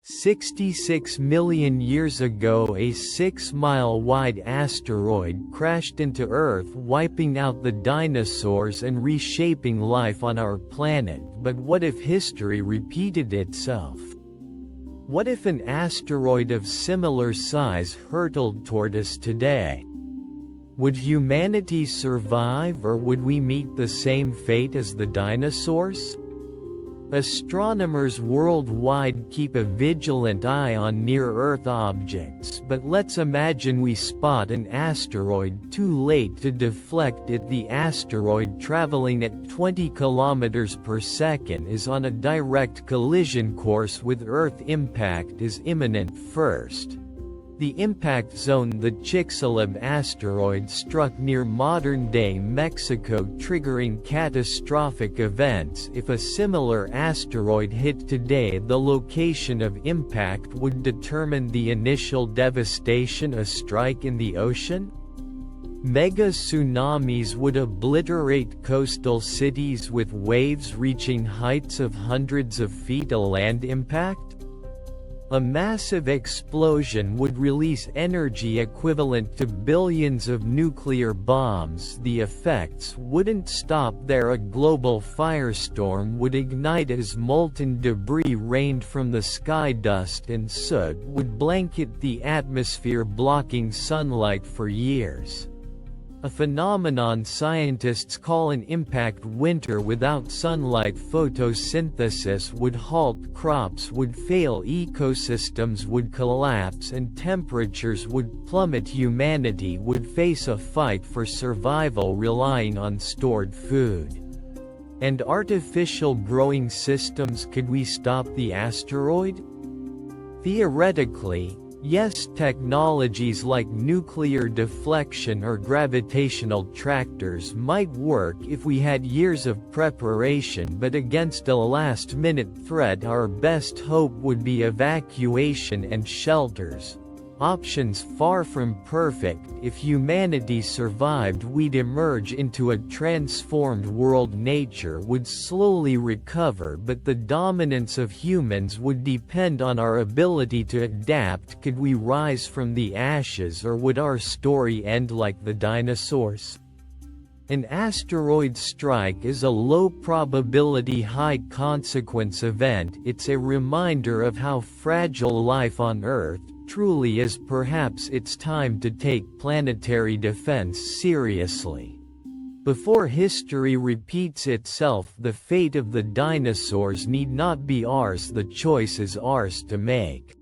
66 million years ago, a 6-mile-wide asteroid crashed into Earth, wiping out the dinosaurs and reshaping life on our planet. But what if history repeated itself? What if an asteroid of similar size hurtled toward us today? Would humanity survive, or would we meet the same fate as the dinosaurs? Astronomers worldwide keep a vigilant eye on near-Earth objects, but let's imagine we spot an asteroid too late to deflect it. The asteroid, traveling at 20 kilometers per second, is on a direct collision course with Earth. Impact is imminent. First, the impact zone. The Chicxulub asteroid struck near modern-day Mexico, triggering catastrophic events. If a similar asteroid hit today, the location of impact would determine the initial devastation. A strike in the ocean? Mega-tsunamis would obliterate coastal cities with waves reaching heights of hundreds of feet. A land impact? A massive explosion would release energy equivalent to billions of nuclear bombs. The effects wouldn't stop there. A global firestorm would ignite as molten debris rained from the sky. Dust and soot would blanket the atmosphere, blocking sunlight for years. A phenomenon scientists call an impact winter. Without sunlight, photosynthesis would halt, crops would fail, ecosystems would collapse, and temperatures would plummet. Humanity would face a fight for survival, relying on stored food and artificial growing systems. Could we stop the asteroid? Theoretically, yes. Technologies like nuclear deflection or gravitational tractors might work if we had years of preparation, but against a last-minute threat, our best hope would be evacuation and shelters. Options far from perfect. If humanity survived, we'd emerge into a transformed world. Nature would slowly recover, but the dominance of humans would depend on our ability to adapt. Could we rise from the ashes, or would our story end like the dinosaurs? An asteroid strike is a low-probability, high-consequence event. It's a reminder of how fragile life on Earth truly is. Perhaps it's time to take planetary defense seriously. Before history repeats itself, the fate of the dinosaurs need not be ours. The choice is ours to make.